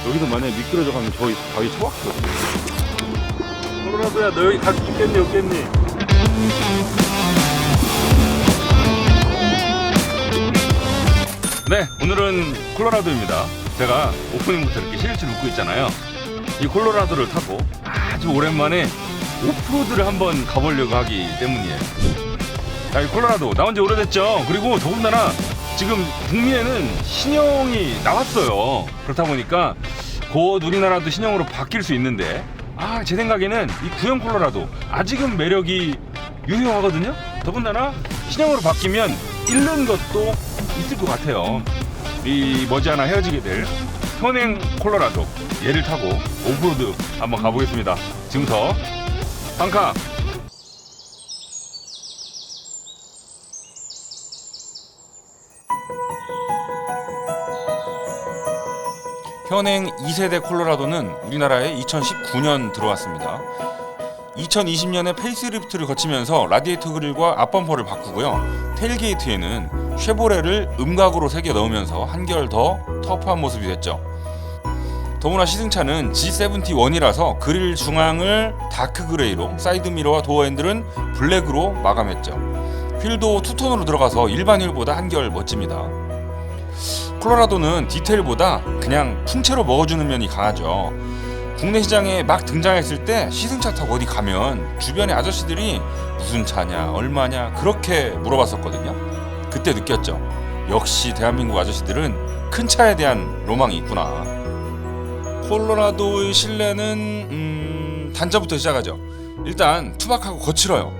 여기서 만약에 미끄러져 가면 저희 바위 처박히거든요. 콜로라도야, 너 여기 갈 수 있겠니 없겠니? 네, 오늘은 콜로라도입니다. 제가 오프닝부터 이렇게 실실 웃고 있잖아요. 이 콜로라도를 타고 아주 오랜만에 오프로드를 한번 가보려고 하기 때문이에요. 자, 이 콜로라도 나온 지 오래됐죠. 그리고 더군다나 지금 북미에는 신형이 나왔어요. 그렇다 보니까 곧 우리나라도 신형으로 바뀔 수 있는데, 제 생각에는 이 구형 콜로라도 아직은 매력이 유효하거든요. 더군다나 신형으로 바뀌면 잃는 것도 있을 것 같아요. 이 머지않아 헤어지게 될 현행 콜로라도, 얘를 타고 오프로드 한번 가보겠습니다. 지금부터 빵카. 현행 2세대 콜로라도는 우리나라에 2019년 들어왔습니다. 2020년에 페이스리프트를 거치면서 라디에이터 그릴과 앞범퍼를 바꾸고요. 테일게이트에는 쉐보레를 음각으로 새겨 넣으면서 한결 더 터프한 모습이 됐죠. 더구나 시승차는 G71이라서 그릴 중앙을 다크 그레이로, 사이드미러와 도어 핸들은 블랙으로 마감했죠. 휠도 투톤으로 들어가서 일반 휠보다 한결 멋집니다. 콜로라도는 디테일보다 그냥 풍채로 먹어주는 면이 강하죠. 국내 시장에 막 등장했을 때 시승차 타고 어디 가면 주변의 아저씨들이 무슨 차냐, 얼마냐 그렇게 물어봤었거든요. 그때 느꼈죠. 역시 대한민국 아저씨들은 큰 차에 대한 로망이 있구나. 콜로라도의 실내는 단자부터 시작하죠. 일단 투박하고 거칠어요.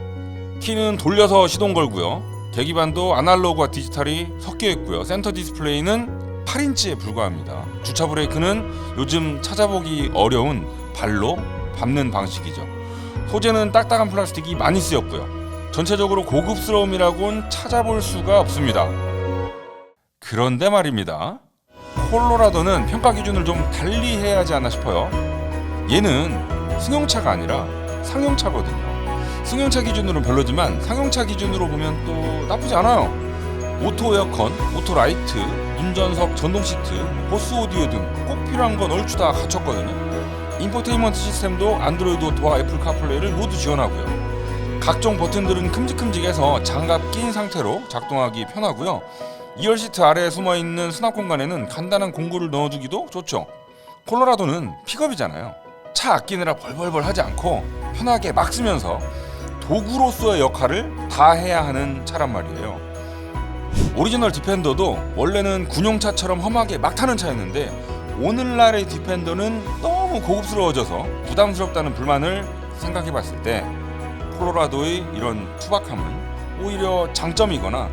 키는 돌려서 시동 걸고요. 계기판도 아날로그와 디지털이 섞여 있고요. 센터 디스플레이는 8인치에 불과합니다. 주차 브레이크는 요즘 찾아보기 어려운 발로 밟는 방식이죠. 소재는 딱딱한 플라스틱이 많이 쓰였고요. 전체적으로 고급스러움이라고는 찾아볼 수가 없습니다. 그런데 말입니다. 콜로라도는 평가 기준을 좀 달리 해야 하지 않나 싶어요. 얘는 승용차가 아니라 상용차거든요. 승용차 기준으로는 별로지만 상용차 기준으로 보면 또 나쁘지 않아요. 오토 에어컨, 오토 라이트, 운전석 전동 시트, 보스 오디오 등 꼭 필요한 건 얼추 다 갖췄거든요. 인포테인먼트 시스템도 안드로이드 오토와 애플 카플레이를 모두 지원하고요. 각종 버튼들은 큼직큼직해서 장갑 낀 상태로 작동하기 편하고요. 2열 시트 아래에 숨어있는 수납 공간에는 간단한 공구를 넣어주기도 좋죠. 콜로라도는 픽업이잖아요. 차 아끼느라 벌벌벌 하지 않고 편하게 막 쓰면서 도구로서의 역할을 다 해야 하는 차란 말이에요. 오리지널 디펜더도 원래는 군용차처럼 험하게 막 타는 차였는데 오늘날의 디펜더는 너무 고급스러워져서 부담스럽다는 불만을 생각해봤을 때 콜로라도의 이런 투박함은 오히려 장점이거나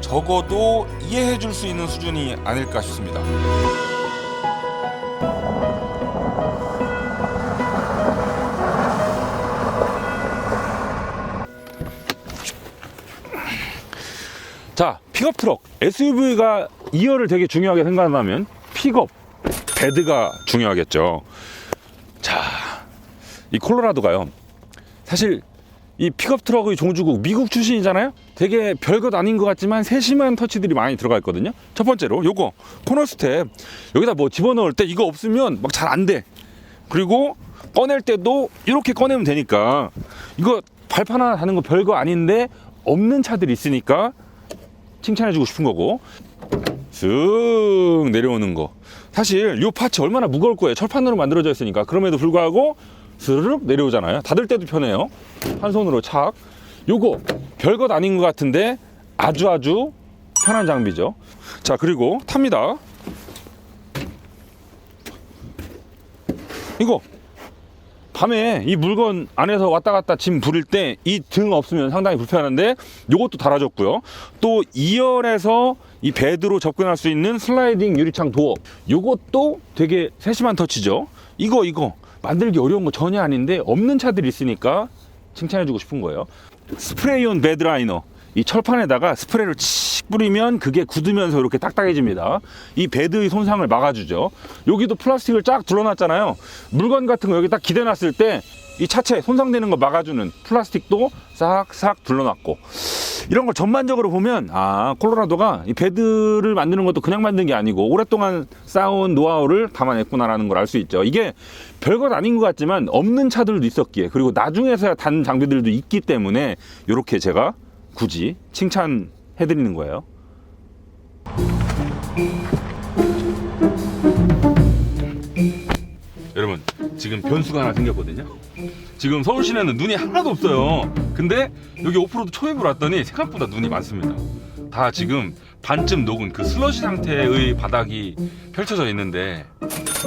적어도 이해해줄 수 있는 수준이 아닐까 싶습니다. 자, 픽업 트럭, SUV가 2열을 되게 중요하게 생각한다면 픽업, 베드가 중요하겠죠. 자, 이 콜로라도가요, 사실 이 픽업 트럭의 종주국 미국 출신이잖아요. 되게 별것 아닌 것 같지만 세심한 터치들이 많이 들어가 있거든요. 첫 번째로 요거 코너 스텝, 여기다 뭐 집어넣을 때 이거 없으면 막 잘 안 돼. 그리고 꺼낼 때도 이렇게 꺼내면 되니까, 이거 발판 하나 다는 거 별거 아닌데 없는 차들이 있으니까 칭찬해주고 싶은 거고, 쓱 내려오는 거, 사실 요 파츠 얼마나 무거울 거예요. 철판으로 만들어져 있으니까. 그럼에도 불구하고 스르륵 내려오잖아요. 닫을 때도 편해요. 한 손으로 착. 요거 별것 아닌 것 같은데 아주 편한 장비죠. 자, 그리고 탑니다. 이거 밤에 이 물건 안에서 왔다 갔다 짐 부릴 때 이 등 없으면 상당히 불편한데 요것도 달아줬고요. 또 2열에서 이 베드로 접근할 수 있는 슬라이딩 유리창 도어, 요것도 되게 세심한 터치죠. 이거 만들기 어려운 거 전혀 아닌데 없는 차들이 있으니까 칭찬해주고 싶은 거예요. 스프레이온 베드 라이너, 이 철판에다가 스프레이를 칙 뿌리면 그게 굳으면서 이렇게 딱딱해집니다. 이 베드의 손상을 막아주죠. 여기도 플라스틱을 쫙 둘러놨잖아요. 물건 같은 거 여기 딱 기대놨을 때 이 차체 손상되는 거 막아주는 플라스틱도 싹싹 둘러놨고, 이런 걸 전반적으로 보면 콜로라도가 이 베드를 만드는 것도 그냥 만든 게 아니고 오랫동안 쌓아온 노하우를 담아냈구나라는 걸 알 수 있죠. 이게 별것 아닌 것 같지만 없는 차들도 있었기에, 그리고 나중에서야 단 장비들도 있기 때문에 이렇게 제가 굳이 칭찬해드리는 거예요. 여러분, 지금 변수가 하나 생겼거든요. 지금 서울 시내는 눈이 하나도 없어요. 근데 여기 오프로드 초입으로 왔더니 생각보다 눈이 많습니다. 다 지금 반쯤 녹은 그 슬러시 상태의 바닥이 펼쳐져 있는데,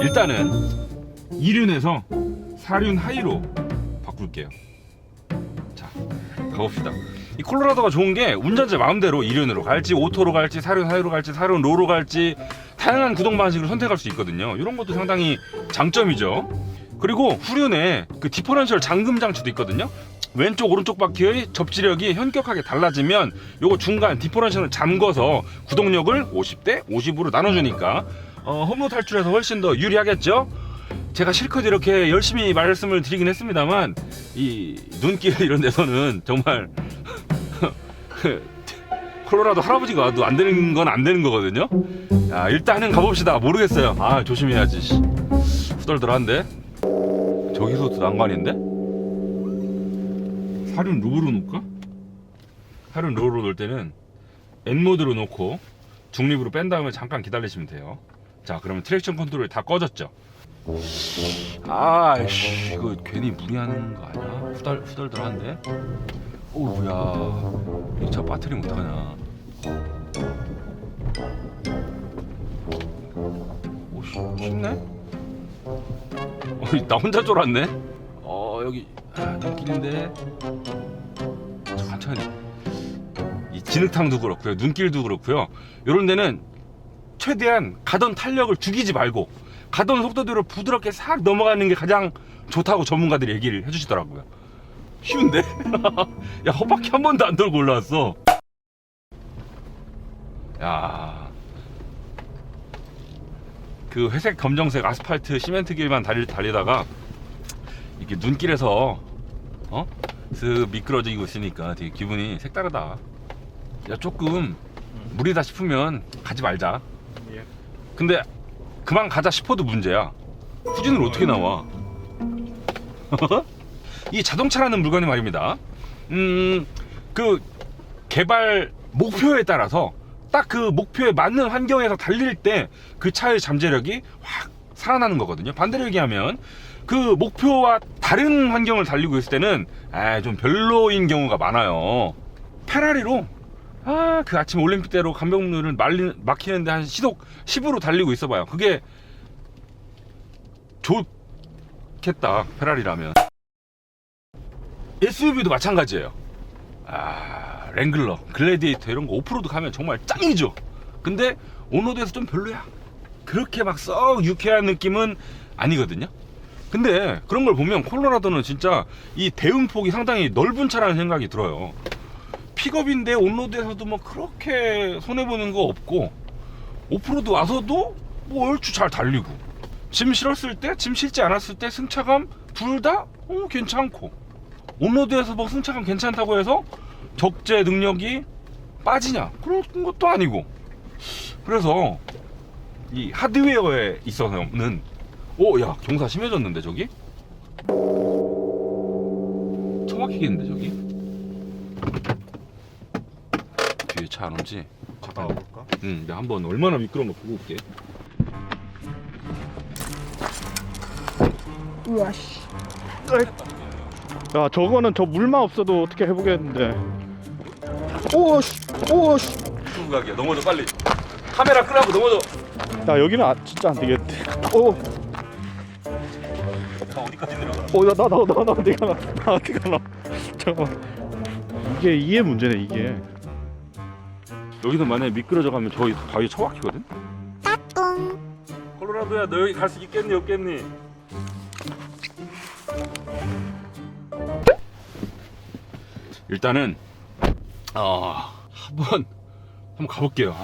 일단은 2륜에서 4륜 하이로 바꿀게요. 자, 가봅시다. 이 콜로라도가 좋은 게 운전자 마음대로 2륜으로 갈지, 오토로 갈지, 4륜 하이로 갈지, 4륜 로로 갈지 다양한 구동 방식을 선택할 수 있거든요. 이런 것도 상당히 장점이죠. 그리고 후륜에 그 디퍼런셜 잠금 장치도 있거든요. 왼쪽 오른쪽 바퀴의 접지력이 현격하게 달라지면 요거 중간 디퍼런셜을 잠궈서 구동력을 50대 50으로 나눠주니까 험로 탈출에서 훨씬 더 유리하겠죠. 제가 실컷 이렇게 열심히 말씀을 드리긴 했습니다만 이 눈길 이런 데서는 정말 콜로라도 할아버지가 와도 안 되는 건 안 되는 거거든요. 야, 일단은 가봅시다. 모르겠어요. 조심해야지. 후덜덜한데. 저기서도 난관인데? 사륜 로우로 놓을까? 사륜 로우로 놓을 때는 N모드로 놓고 중립으로 뺀 다음에 잠깐 기다리시면 돼요. 자, 그러면 트랙션 컨트롤이 다 꺼졌죠? 이거 괜히 무리하는 거 아니야? 후덜덜한데? 오우야, 이 차 배터리면 어떡하냐? 쉽네? 나 혼자 쫄았네? 여기 눈길인데 천천히. 이 진흙탕도 그렇고요, 눈길도 그렇고요, 요런 데는 최대한 가던 탄력을 죽이지 말고 가던 속도대로 부드럽게 싹 넘어가는 게 가장 좋다고 전문가들이 얘기를 해주시더라고요. 쉬운데? 야, 헛바퀴 한 번도 안 돌고 올라왔어. 야, 그 회색 검정색 아스팔트 시멘트 길만 달리다가 이렇게 눈길에서 슥 미끄러지고 있으니까 되게 기분이 색다르다. 야, 조금 무리다 싶으면 가지 말자. 근데 그만 가자 싶어도 문제야. 후진으로 어떻게 나와? 이 자동차라는 물건이 말입니다. 그 개발 목표에 따라서 딱 그 목표에 맞는 환경에서 달릴 때 그 차의 잠재력이 확 살아나는 거거든요. 반대로 얘기하면 그 목표와 다른 환경을 달리고 있을 때는 좀 별로인 경우가 많아요. 페라리로 그 아침 올림픽대로 간병문을 막히는데 한 시속 10으로 달리고 있어봐요. 그게 좋겠다, 페라리라면. SUV도 마찬가지예요. 랭글러, 글래디에이터 이런 거 오프로드 가면 정말 짱이죠. 근데 온로드에서 좀 별로야. 그렇게 막 썩 유쾌한 느낌은 아니거든요. 근데 그런 걸 보면 콜로라도는 진짜 이 대응폭이 상당히 넓은 차라는 생각이 들어요. 픽업인데 온로드에서도 뭐 그렇게 손해보는 거 없고, 오프로드 와서도 뭐 얼추 잘 달리고, 짐 실었을 때, 짐 실지 않았을 때 승차감 둘 다 괜찮고, 온로드에서 뭐 승차감 괜찮다고 해서 적재 능력이 빠지냐? 그런 것도 아니고. 그래서 이 하드웨어에 있어서는 야, 경사 심해졌는데 저기? 처박히겠는데 저기? 뒤에 차 안 오지? 갔다 와볼까? 내가 한번 얼마나 미끄러운 거 보고 올게. 우와 씨. 야, 저거는 저 물만 없어도 어떻게 해보겠는데. 오씨. 가게 넘어져 빨리. 카메라 끄라고 넘어져. 야, 여기는 진짜 안 되겠대. 오. 어디까지 내려가? 나 내가 나 어디 가나? 잠깐만. 이게 문제네 이게. 여기서 만약에 미끄러져 가면 저기 바위 처박히거든? 콜로라도야, 너 여기 갈 수 있겠니 없겠니? 일단은 한번 가볼게요.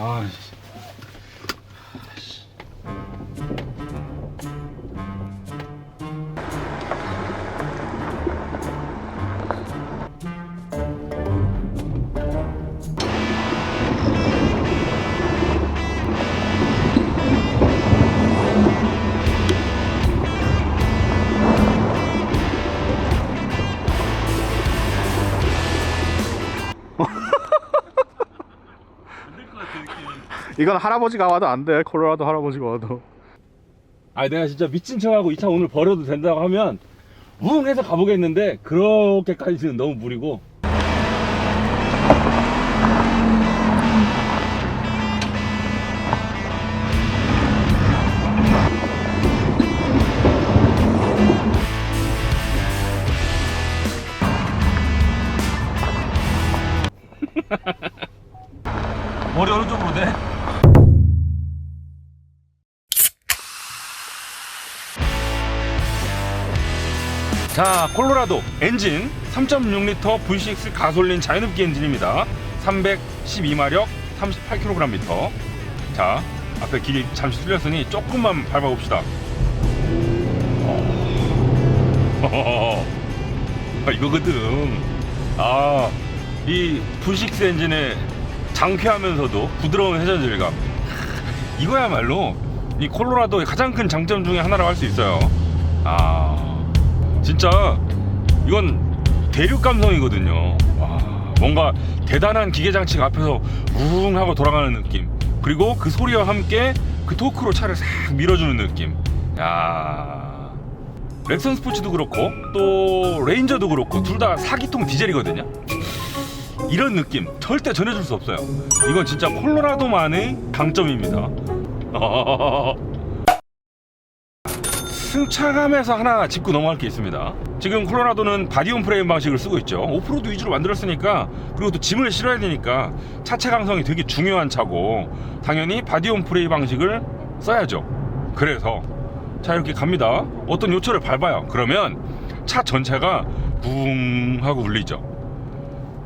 이건 할아버지가 와도 안 돼. 콜로라도 할아버지가 와도. 내가 진짜 미친 척하고 이 차 오늘 버려도 된다고 하면 우웅 해서 가보겠는데 그렇게까지는 너무 무리고. 머리 어느 쪽으로 돼? 자, 콜로라도 엔진 3.6L V6 가솔린 자연흡기 엔진입니다. 312마력 38kgm. 자, 앞에 길이 잠시 뚫렸으니 조금만 밟아봅시다. 이거거든. 이 V6 엔진의 장쾌하면서도 부드러운 회전 질감, 이거야말로 이 콜로라도의 가장 큰 장점 중에 하나라고 할 수 있어요. 진짜 이건 대륙 감성이거든요. 뭔가 대단한 기계장치가 앞에서 우웅 하고 돌아가는 느낌, 그리고 그 소리와 함께 그 토크로 차를 싹 밀어주는 느낌. 렉선 스포츠도 그렇고 또 레인저도 그렇고 둘 다 4기통 디젤이거든요. 이런 느낌 절대 전해줄 수 없어요. 이건 진짜 콜로라도만의 강점입니다. 승차감에서 하나 짚고 넘어갈 게 있습니다. 지금 콜로라도는 바디온 프레임 방식을 쓰고 있죠. 오프로드 위주로 만들었으니까, 그리고 또 짐을 실어야 되니까 차체 강성이 되게 중요한 차고, 당연히 바디온 프레임 방식을 써야죠. 그래서 자, 이렇게 갑니다. 어떤 요철을 밟아요. 그러면 차 전체가 붕 하고 울리죠.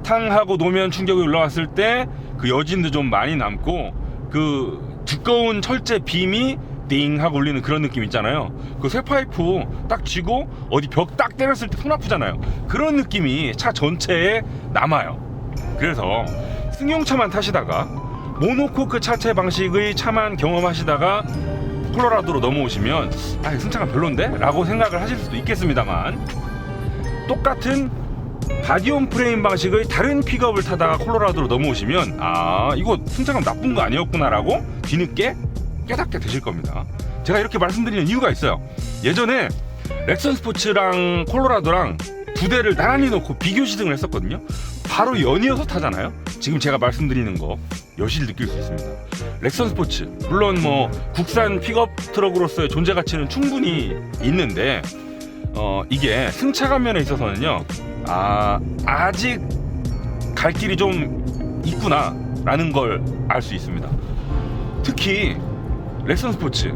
탕 하고 노면 충격이 올라왔을 때 그 여진도 좀 많이 남고, 그 두꺼운 철제 빔이 띵 하고 울리는 그런 느낌 있잖아요. 그 쇠파이프 딱 쥐고 어디 벽 딱 때렸을 때 손 아프잖아요. 그런 느낌이 차 전체에 남아요. 그래서 승용차만 타시다가 모노코크 차체 방식의 차만 경험하시다가 콜로라도로 넘어오시면 승차감 별론데? 라고 생각을 하실 수도 있겠습니다만, 똑같은 바디온 프레임 방식의 다른 픽업을 타다가 콜로라도로 넘어오시면 이거 승차감 나쁜 거 아니었구나 라고 뒤늦게 깨닫게 되실 겁니다. 제가 이렇게 말씀드리는 이유가 있어요. 예전에 렉선 스포츠랑 콜로라도랑 두 대를 나란히 놓고 비교 시승을 했었거든요. 바로 연이어서 타잖아요. 지금 제가 말씀드리는 거 여실 느낄 수 있습니다. 렉선 스포츠 물론 뭐 국산 픽업 트럭으로서의 존재 가치는 충분히 있는데 이게 승차감 면에 있어서는요, 아직 갈 길이 좀 있구나 라는 걸 알 수 있습니다. 특히 렉선 스포츠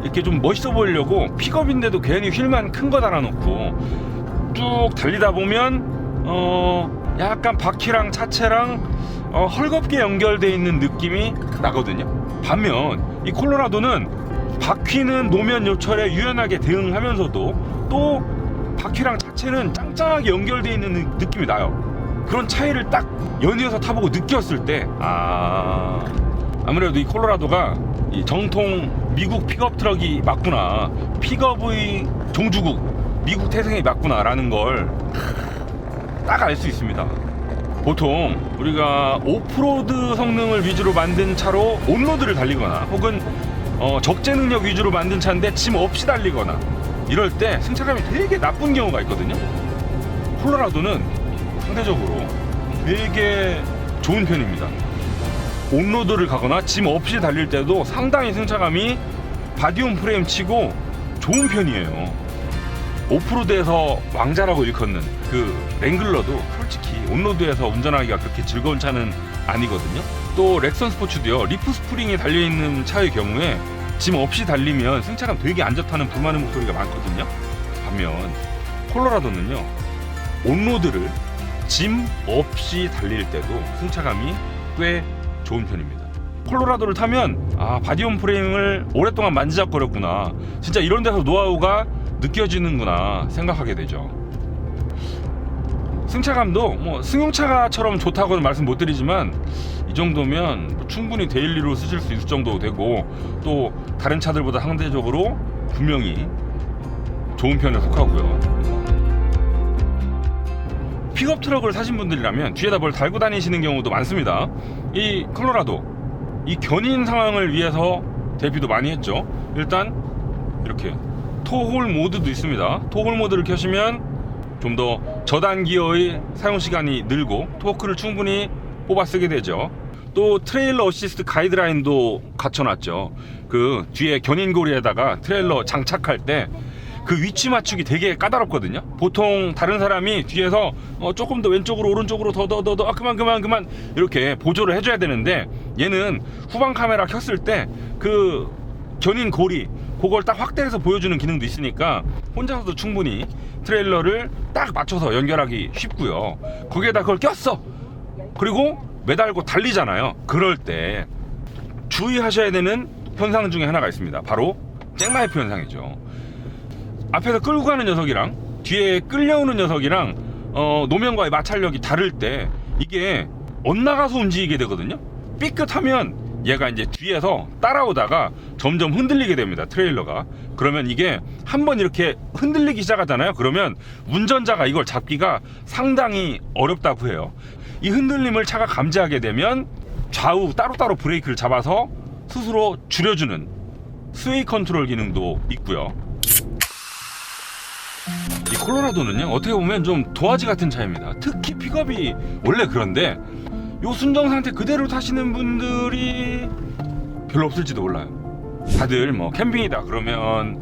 이렇게 좀 멋있어 보이려고 픽업인데도 괜히 휠만 큰 거 달아놓고 쭉 달리다 보면 약간 바퀴랑 차체랑 헐겁게 연결되어 있는 느낌이 나거든요. 반면 이 콜로라도는 바퀴는 노면 요철에 유연하게 대응하면서도 또 바퀴랑 차체는 짱짱하게 연결되어 있는 느낌이 나요. 그런 차이를 딱 연이어서 타보고 느꼈을 때 아무래도 이 콜로라도가 이 정통 미국 픽업 트럭이 맞구나, 픽업의 종주국 미국 태생이 맞구나 라는 걸 딱 알 수 있습니다. 보통 우리가 오프로드 성능을 위주로 만든 차로 온로드를 달리거나 혹은 적재 능력 위주로 만든 차인데 짐 없이 달리거나 이럴 때 승차감이 되게 나쁜 경우가 있거든요. 콜로라도는 상대적으로 되게 좋은 편입니다. 온로드를 가거나 짐 없이 달릴 때도 상당히 승차감이 바디온 프레임 치고 좋은 편이에요. 오프로드에서 왕자라고 일컫는 그 랭글러도 솔직히 온로드에서 운전하기가 그렇게 즐거운 차는 아니거든요. 또 렉선 스포츠도요, 리프 스프링이 달려있는 차의 경우에 짐 없이 달리면 승차감 되게 안 좋다는 불만의 목소리가 많거든요. 반면 콜로라도는요, 온로드를 짐 없이 달릴 때도 승차감이 꽤 좋은 편입니다. 콜로라도를 타면 바디온 프레임을 오랫동안 만지작거렸구나, 진짜 이런 데서 노하우가 느껴지는구나 생각하게 되죠. 승차감도 뭐 승용차처럼 좋다고는 말씀 못 드리지만 이 정도면 충분히 데일리로 쓰실 수 있을 정도 되고, 또 다른 차들보다 상대적으로 분명히 좋은 편에 속하고요. 픽업 트럭을 사신 분들이라면 뒤에다 뭘 달고 다니시는 경우도 많습니다. 이 콜로라도 이 견인 상황을 위해서 대비도 많이 했죠. 일단 이렇게 토홀 모드도 있습니다. 토홀 모드를 켜시면 좀 더 저단 기어의 사용 시간이 늘고 토크를 충분히 뽑아 쓰게 되죠. 또 트레일러 어시스트 가이드라인도 갖춰놨죠. 그 뒤에 견인고리에다가 트레일러 장착할 때 그 위치 맞추기 되게 까다롭거든요. 보통 다른 사람이 뒤에서 조금 더 왼쪽으로 오른쪽으로 더 그만 이렇게 보조를 해줘야 되는데, 얘는 후방 카메라 켰을 때 그 견인 고리 그걸 딱 확대해서 보여주는 기능도 있으니까 혼자서도 충분히 트레일러를 딱 맞춰서 연결하기 쉽고요. 거기에다 그걸 꼈어, 그리고 매달고 달리잖아요. 그럴 때 주의하셔야 되는 현상 중에 하나가 있습니다. 바로 잭나이프 현상이죠. 앞에서 끌고 가는 녀석이랑 뒤에 끌려오는 녀석이랑 노면과의 마찰력이 다를 때 이게 엇나가서 움직이게 되거든요. 삐끗하면 얘가 이제 뒤에서 따라오다가 점점 흔들리게 됩니다, 트레일러가. 그러면 이게 한번 이렇게 흔들리기 시작하잖아요. 그러면 운전자가 이걸 잡기가 상당히 어렵다고 해요. 이 흔들림을 차가 감지하게 되면 좌우 따로따로 브레이크를 잡아서 스스로 줄여주는 스웨이 컨트롤 기능도 있고요. 이 콜로라도는요, 어떻게 보면 좀 도화지 같은 차입니다. 특히 픽업이 원래 그런데 요 순정 상태 그대로 타시는 분들이 별로 없을지도 몰라요. 다들 뭐 캠핑이다 그러면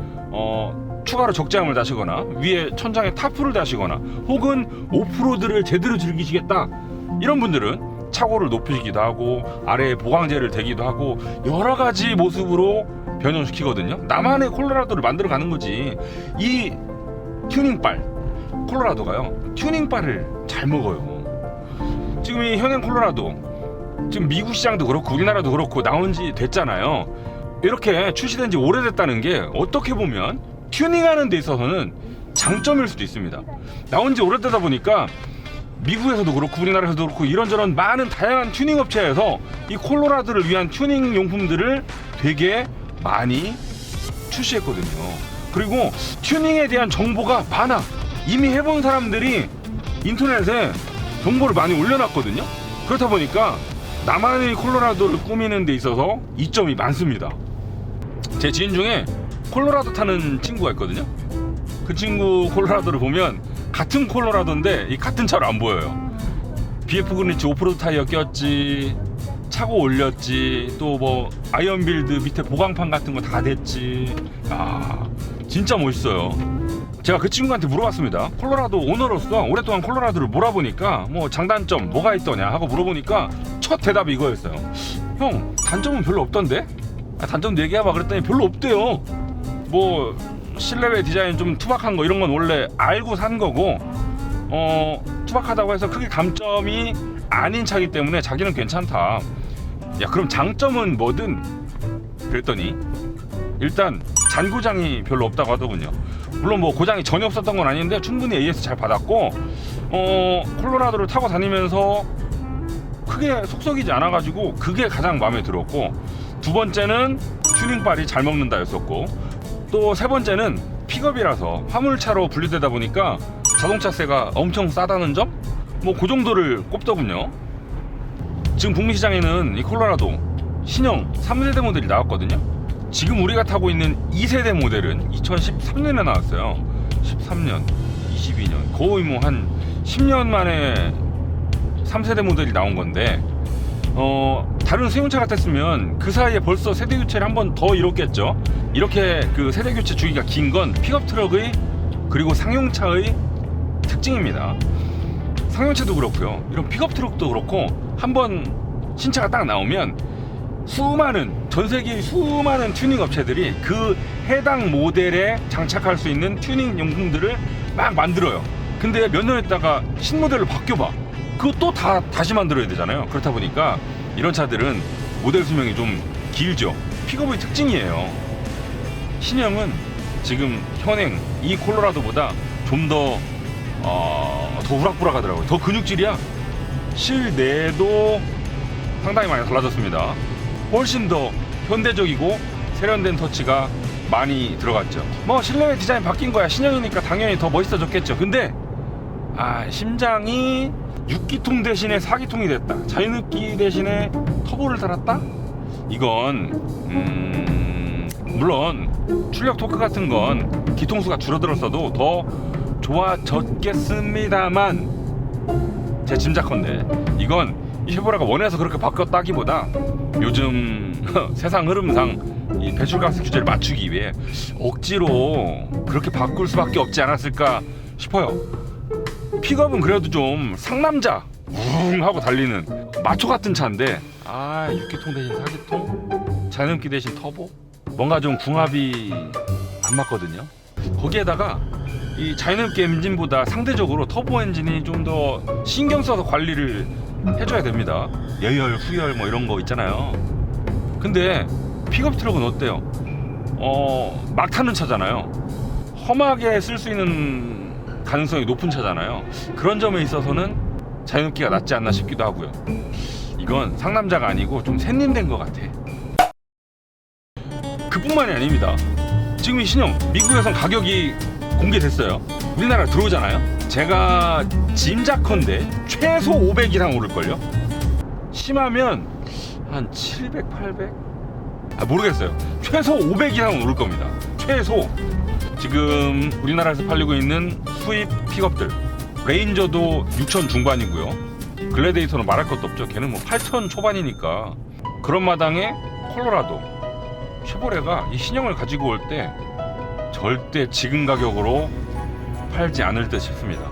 추가로 적재함을 다시거나 위에 천장에 타프를 다시거나 혹은 오프로드를 제대로 즐기시겠다 이런 분들은 차고를 높이기도 하고 아래에 보강재를 대기도 하고 여러 가지 모습으로 변형시키거든요. 나만의 콜로라도를 만들어 가는 거지. 이 튜닝빨 콜로라도가요, 튜닝빨을 잘 먹어요. 지금 이 현행 콜로라도 지금 미국 시장도 그렇고 우리나라도 그렇고 나온 지 됐잖아요. 이렇게 출시된 지 오래됐다는 게 어떻게 보면 튜닝하는 데 있어서는 장점일 수도 있습니다. 나온 지 오래되다 보니까 미국에서도 그렇고 우리나라에서도 그렇고 이런저런 많은 다양한 튜닝 업체에서 이 콜로라도를 위한 튜닝 용품들을 되게 많이 출시했거든요. 그리고 튜닝에 대한 정보가 많아. 이미 해본 사람들이 인터넷에 정보를 많이 올려놨거든요. 그렇다 보니까 나만의 콜로라도를 꾸미는 데 있어서 이점이 많습니다. 제 지인 중에 콜로라도 타는 친구가 있거든요. 그 친구 콜로라도를 보면 같은 콜로라도인데 이 같은 차로 안 보여요. BF 그리치 오프로드 타이어 꼈지, 차고 올렸지, 또 뭐 아이언빌드 밑에 보강판 같은 거 다 됐지. 진짜 멋있어요. 제가 그 친구한테 물어봤습니다. 콜로라도 오너로서 오랫동안 콜로라도를 몰아보니까 뭐 장단점 뭐가 있더냐 하고 물어보니까 첫 대답이 이거였어요. 형, 단점은 별로 없던데? 단점 얘기해봐 그랬더니 별로 없대요. 뭐 실내외 디자인 좀 투박한 거 이런 건 원래 알고 산 거고, 투박하다고 해서 크게 감점이 아닌 차이기 때문에 자기는 괜찮다. 야, 그럼 장점은 뭐든? 그랬더니 일단 잔고장이 별로 없다고 하더군요. 물론 뭐 고장이 전혀 없었던 건 아닌데 충분히 AS 잘 받았고, 콜로라도를 타고 다니면서 크게 속썩이지 않아가지고 그게 가장 마음에 들었고, 두 번째는 튜닝빨이 잘 먹는다였었고, 또 세 번째는 픽업이라서 화물차로 분류되다 보니까 자동차세가 엄청 싸다는 점? 뭐 그 정도를 꼽더군요. 지금 북미 시장에는 이 콜로라도 신형 3세대 모델이 나왔거든요. 지금 우리가 타고 있는 2세대 모델은 2013년에 나왔어요. 13년, 22년, 거의 뭐 한 10년 만에 3세대 모델이 나온 건데, 다른 승용차 같았으면 그 사이에 벌써 세대 교체를 한 번 더 이뤘겠죠. 이렇게 그 세대 교체 주기가 긴 건 픽업 트럭의 그리고 상용차의 특징입니다. 상용차도 그렇고요, 이런 픽업 트럭도 그렇고, 한번 신차가 딱 나오면 전 세계의 수많은 튜닝 업체들이 그 해당 모델에 장착할 수 있는 튜닝 용품들을 막 만들어요. 근데 몇 년 있다가 신모델로 바뀌어봐. 그거 또 다시 만들어야 되잖아요. 그렇다 보니까 이런 차들은 모델 수명이 좀 길죠. 픽업의 특징이에요. 신형은 지금 현행 이 콜로라도보다 좀 더 우락부락하더라고요. 더 근육질이야. 실내도 상당히 많이 달라졌습니다. 훨씬 더 현대적이고 세련된 터치가 많이 들어갔죠. 뭐 실내 디자인 바뀐 거야. 신형이니까 당연히 더 멋있어졌겠죠. 근데 심장이 6기통 대신에 4기통이 됐다. 자유흡기 대신에 터보를 달았다? 이건 물론 출력 토크 같은 건 기통수가 줄어들었어도 더 좋아졌겠습니다만, 제 짐작컨대 이건 쉐보레가 원해서 그렇게 바뀌었다기보다 요즘 세상 흐름상 이 배출가스 규제를 맞추기 위해 억지로 그렇게 바꿀 수밖에 없지 않았을까 싶어요. 픽업은 그래도 좀 상남자 우웅 하고 달리는 마초 같은 차인데 6기통 대신 4기통, 자연흡기 대신 터보, 뭔가 좀 궁합이 안 맞거든요. 거기에다가 이 자연흡기 엔진보다 상대적으로 터보 엔진이 좀 더 신경 써서 관리를 해줘야 됩니다. 예열, 후열 뭐 이런 거 있잖아요. 근데 픽업 트럭은 어때요? 막 타는 차잖아요. 험하게 쓸 수 있는 가능성이 높은 차잖아요. 그런 점에 있어서는 자연흡기가 낫지 않나 싶기도 하고요. 이건 상남자가 아니고 좀 샌님된 것 같아. 그뿐만이 아닙니다. 지금 이 신형 미국에선 가격이 공개됐어요. 우리나라 들어오잖아요. 제가 짐작컨대 최소 500 이상 오를걸요. 심하면 한 700, 800? 모르겠어요. 최소 500 이상 오를 겁니다. 최소. 지금 우리나라에서 팔리고 있는 수입 픽업들, 레인저도 6천 중반이고요. 글래데이터는 말할 것도 없죠. 걔는 뭐 8천 초반이니까. 그런 마당에 콜로라도, 쉐보레가 이 신형을 가지고 올 때 절대 지금 가격으로 팔지 않을 듯 싶습니다.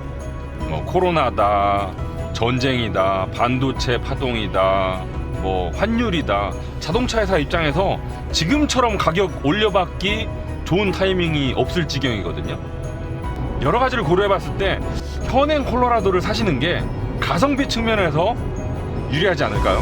뭐 코로나다, 전쟁이다, 반도체 파동이다, 뭐 환율이다. 자동차 회사 입장에서 지금처럼 가격 올려받기 좋은 타이밍이 없을 지경이거든요. 여러 가지를 고려해봤을 때 현행 콜로라도를 사시는 게 가성비 측면에서 유리하지 않을까요?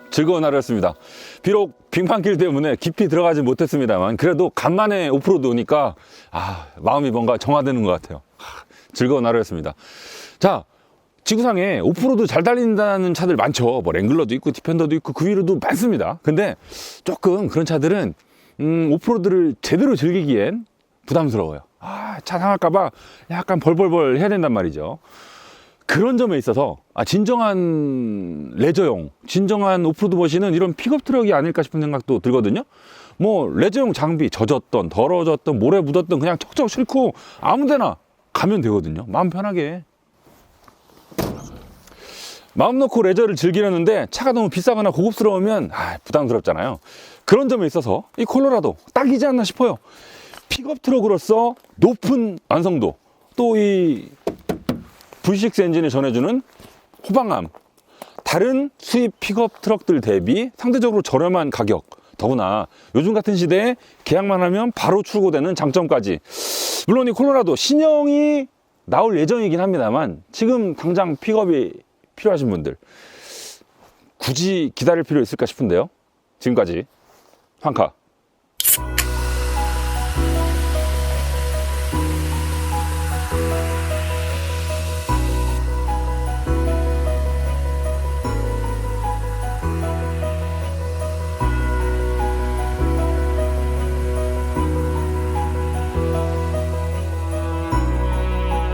즐거운 하루였습니다. 비록 빙판길 때문에 깊이 들어가지 못했습니다만 그래도 간만에 오프로드 오니까 마음이 뭔가 정화되는 것 같아요. 즐거운 하루였습니다. 자, 지구상에 오프로드 잘 달린다는 차들 많죠. 뭐 랭글러도 있고 디펜더도 있고 그 위로도 많습니다. 근데 조금 그런 차들은 오프로드를 제대로 즐기기엔 부담스러워요. 차 상할까봐 약간 벌벌벌 해야 된단 말이죠. 그런 점에 있어서 진정한 레저용, 진정한 오프로드 머신은 이런 픽업 트럭이 아닐까 싶은 생각도 들거든요. 뭐 레저용 장비 젖었던 더러워졌던 모래 묻었던 그냥 척척 싣고 아무데나 가면 되거든요. 마음 편하게. 마음 놓고 레저를 즐기려는데 차가 너무 비싸거나 고급스러우면 부담스럽잖아요. 그런 점에 있어서 이 콜로라도 딱이지 않나 싶어요. 픽업 트럭으로서 높은 완성도, 또 이 V6 엔진이 전해주는 호방함, 다른 수입 픽업 트럭들 대비 상대적으로 저렴한 가격, 더구나 요즘 같은 시대에 계약만 하면 바로 출고되는 장점까지. 물론 이 콜로라도 신형이 나올 예정이긴 합니다만 지금 당장 픽업이 필요하신 분들 굳이 기다릴 필요 있을까 싶은데요. 지금까지 황카